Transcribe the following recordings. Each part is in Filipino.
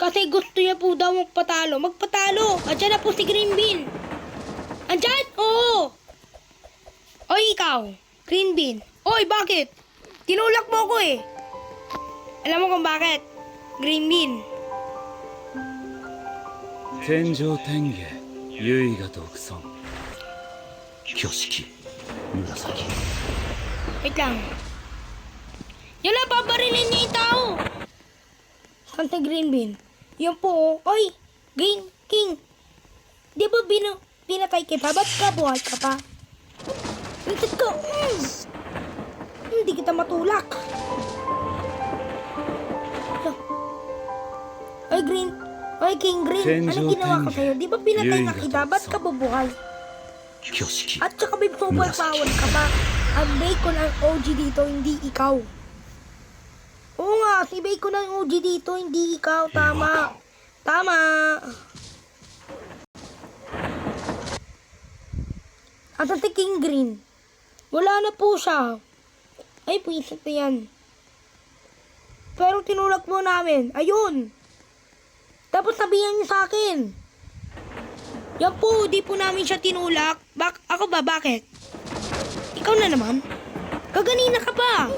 Kasi gusto niya po daw magpatalo. Magpatalo! Andiyan na po si Green Bean. Andyan? Oo! Oy, ikaw. Green Bean. Oy, bakit? Tinulak mo ko eh. Alam mo kung bakit? Green Bean. 天上天下唯我独尊挙式紫 Wait lang. Yan na, pabarilin niya yung tao. Kante Green Bean. Yan po, oh. Oy, Green King. Di ba pinatay kita? Ba't ka buhay ka pa? Lintit ka. Hindi kita matulak. Oy, Green. Oy, King Green. Anong ginawa ko sa'yo? Di ba pinatay na kita? Ba't ka bubuhay? 挙式 At saka may super power ka pa. Ang Bacon ang OG dito, hindi ikaw. Oo nga, si Bacon ang OG dito, hindi ikaw. Tama. Tama. Asan si King Green? Wala na po siya. Ay, puwisit na yan. Pero tinulak mo namin. Ayun. Tapos sabihan niyo sa akin. Yan po, di po namin siya tinulak. Ako ba? Bakit? Ikaw na naman? Kaganina ka pa.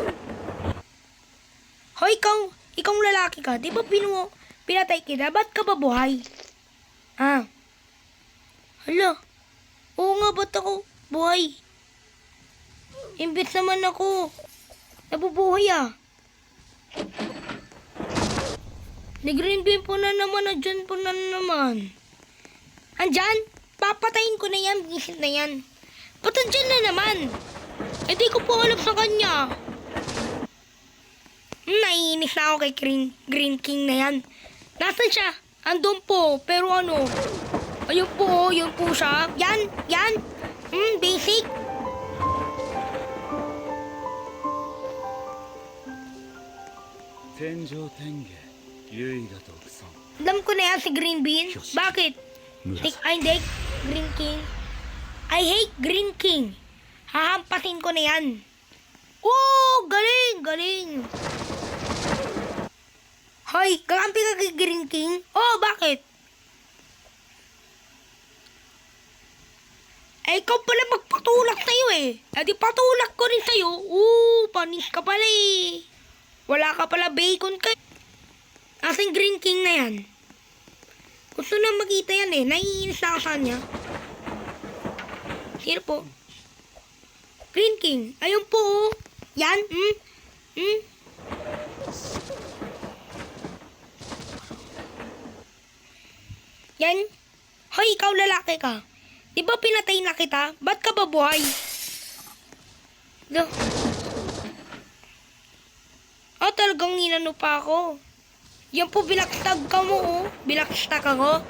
Hoy, ikaw lalaki ka. Di ba pinatay kita? Ba't ka ba buhay? Ah. Hala. Oo nga, ba't ako buhay? Imbis naman ako. Nabubuhay ah. Ni Green Bean po na naman. Andyan po na naman. Andyan? Papatayin ko na yan. Bisit na yan. Ba't andyan na naman? Eh di ko po alam sa kanya. Naiinis na ako kay Green King na yan. Nasaan siya? Andun po. Pero ano? Ayun po. Yun po siya. Yan. Yan. Basic. Alam ko na yan si Green Bean. Bakit? Hindi. Green King. I hate Green King. Hahampasin ko na yan. Oh, galing, galing. Hoy, kakampi ka kay Green King? Oh, bakit? Eh, ikaw pala magpatulak sa'yo eh. Eh, di patulak ko rin sa'yo. Panis ka pala eh. Wala ka pala bacon ka. Asing Green King na yan. Gusto na makita yan eh. Naiinis na ako sa kanya. Here po. Green King. Ayun po. Yan. Yan. Hoy, ikaw lalaki ka. Di ba pinatay na kita? Ba't ka ba buhay? Talagang ninano pa ako. Yan po, binakstag ka mo, oh. Binakstag ako.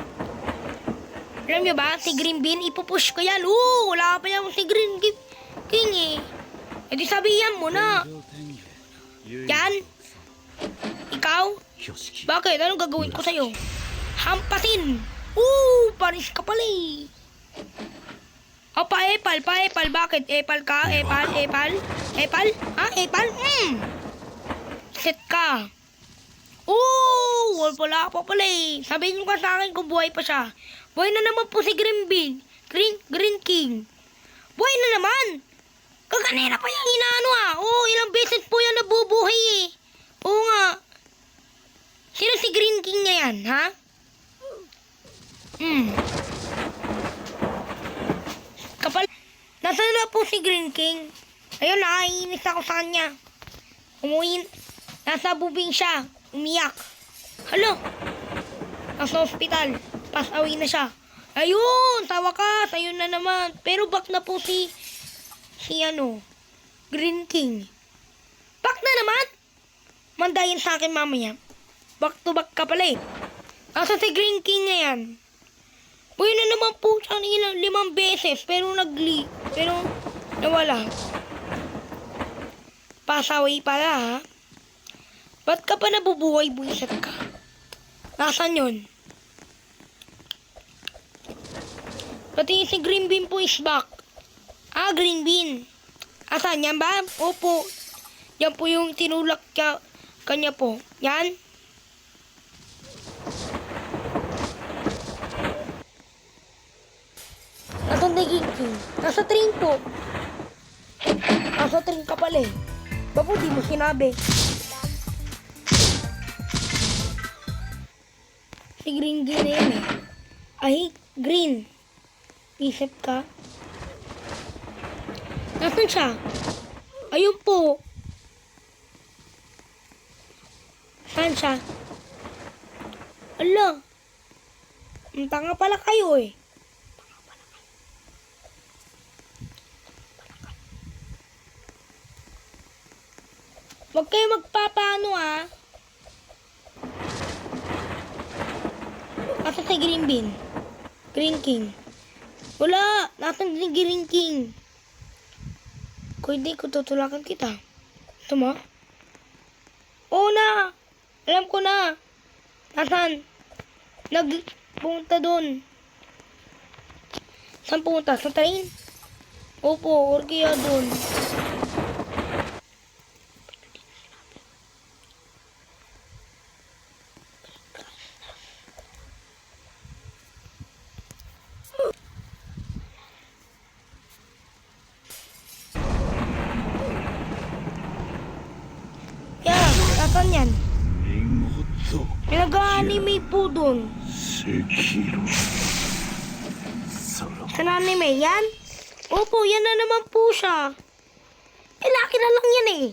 Alam niyo ba, si Green Bean, ipupush ko yan. Wala pa yan si Green King eh. E di sabihan mo na. Yan. Ikaw? Bakit? Anong gagawin ko sa'yo? Hampasin. Panis ka pala eh. Epal. Bakit? Epal ka? Epal? Ha? Epal? Set ka. Wala pa pala eh. Sabihin mo ka sa akin kung buhay pa siya. Buhay na naman po si Green Bean. Green King. Buhay na naman. Kaganina pa yung inaano ah. Ilang beses po yan nabubuhay eh. Oo nga. Sino si Green King na yan, ha? Kapal. Nasaan na po si Green King? Ayun, nakainis ako sa kanya. Nasa bubing siya. Umiyak. Hala. Nasa hospital. Pass away na siya. Ayun, sa wakas. Ayun na naman. Pero back na po si Green King. Back na naman. Mandayin sa akin mamaya. Back to back ka pala eh. Nasa si Green King na yan. Buhay na naman po siya ng 5 beses. Pero nawala. Pass away pala ha. Ba't ka pa nabubuhay, buwisit ka? Nasaan yun? Pati si Green Bean po is back. Green Bean. Asan? Yan ba? Opo. Yan po yung tinulak kanya po. Yan. Nasaan na King King? Nasa train po. Nasa train ka pala eh. Ba't di mo sinabi? Si Green Green na yun eh. Ay, Green. Isip ka? Nasaan siya? Ayun po. Saan siya? Ala. Ang tanga pala kayo eh. Huwag kayo magpapaano ah. Asa si Green Bean? Green King. Wala. Nasaan si Green King? Kung hindi ko tutulakan kita. Ito mo? Oo na. Alam ko na. Nasaan? Nagpunta doon. Saan pumunta? Sa train? Opo, or kaya doon. Yeah, nasaan yan? 見事 Nag-anime po doon. 赤色さら Sa anime yan? Opo, yan na naman po siya. Eh, laki na lang yan eh.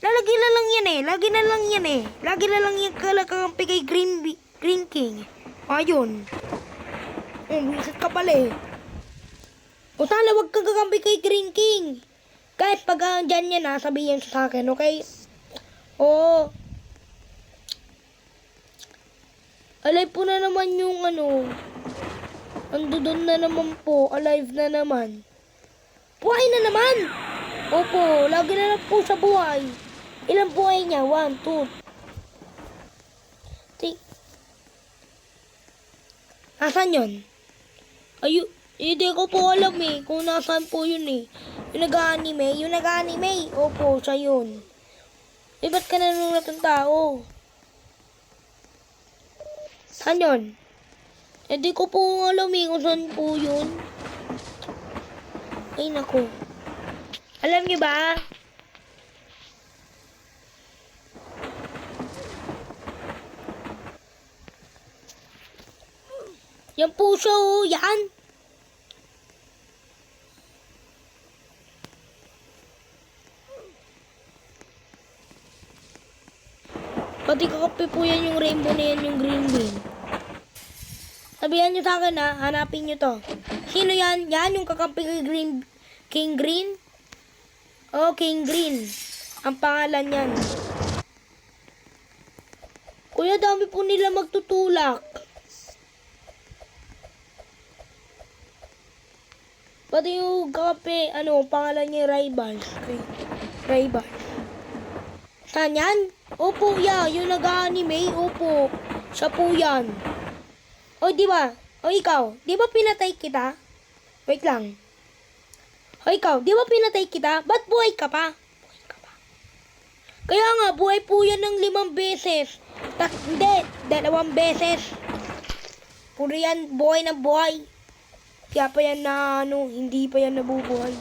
Lalagi na lang yan eh. Lagi na lang yan eh. Lagi na lang yan kalakampi kay Green King. Ayun. Wisit ka pala eh. O sana wag kang kakampi kay Green King. Kahit pag dyan yan ha, sabihin sa akin, okay? Oo. Alive po na naman yung ano. Andun na naman po. Alive na naman. Buhay na naman! Opo, lagi na lang po sa buhay. Ilang buhay niya? 1, 2. Nasaan yun? Hindi ko po alam eh kung nasaan po yun eh. Yung nag-anime. Opo, siya yun. Eh, ba't ka nanulat ng tao? Saan yun? Hindi ko po alam eh kung saan po yun. Ay, naku. Alam niyo ba? Yan po siya oh, yan. Pati kakape po yan yung rainbow na yan, yung green bean. Sabihan nyo sa akin ha, hanapin nyo to. Sino yan? Yan yung kakampi kay King Green? Oh, King Green. Ang pangalan yan. Kuya, dami po nila magtutulak. Pati yung kape, pangalan niya Rivals. Rivals. Saan yan? Opo, yung nag-anime. Opo, siya po yan. O, di ba? O, ikaw, di ba pinatay kita? Wait lang. O, ikaw, di ba pinatay kita? Ba't buhay ka pa? Kaya nga, buhay po yan ng 5 beses. Hindi, 2 beses. Puro yan, buhay na buhay. Kaya pa yan na, hindi pa yan nabubuhay.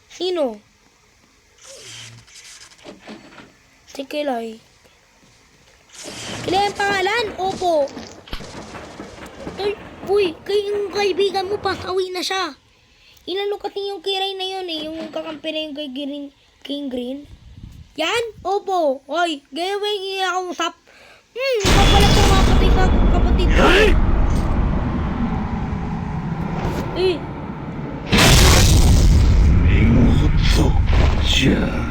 Sino? Si Kilay. Kilay ang pangalan? Opo. Ay, uy, yung kaibigan mo, pasawi na siya. Inano kasi yung Kiray na yun eh, yung kakampi na yung kay King Green. Yan? Opo. Oy, gawin niya akong usap. Ikaw pala pumapatay sa kapatid ko. Eh. 見事じゃ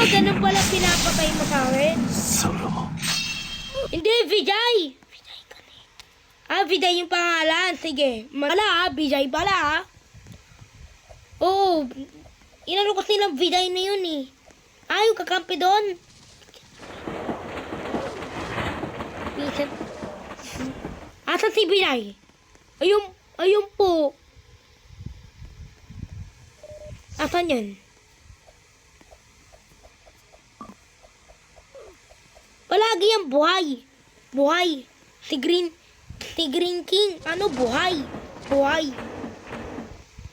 Ganun pala pinapatay mo sa akin? さら Hindi, Vijay. Vijay ka na. Vijay yung pangalan. Sige. Vijay pala Oo. Inano kasi ng Vijay na yun eh. Yung kakampi doon. Asan si Vijay? Ayun po. Asan yan? Palagi yung buhay. Buhay. Si Green King. Ano, buhay. Buhay.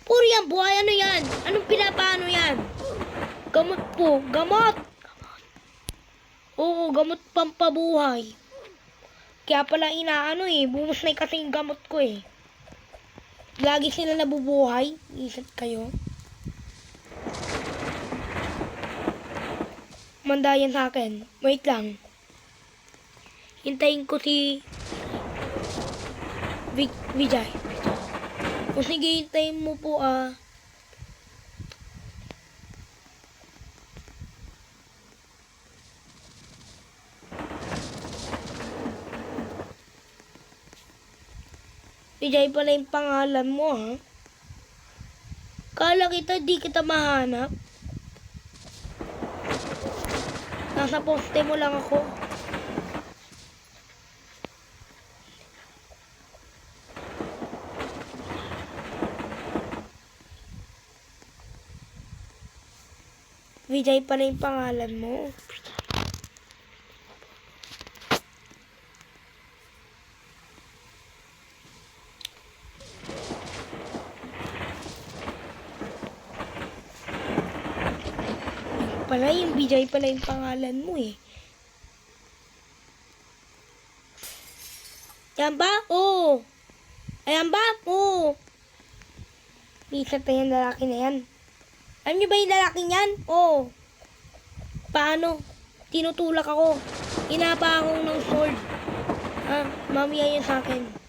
Puro yan, buhay. Ano yan? Anong pinapaano yan? Gamot po. Gamot. Oo, gamot pampabuhay. Kaya pala inaano bumus na kasi yung gamot ko Lagi sila nabubuhay. Isip kayo. Mandayan sa akin. Wait lang. Hintayin ko si Vijay. O sige, hintayin mo po Vijay pala yung pangalan mo Kala kita di kita mahanap. Nasa poste mo lang ako. Vijay pala yung pangalan mo. Pala yung Vijay pala yung pangalan mo Yan ba? Oo. Ayan ba? Oo. Isa pa yung lalaki na yan. Alam niyo ba yung lalaki niyan? Oo. Paano? Tinutulak ako. Inapa akong ng sword. Mamaya yan sa akin.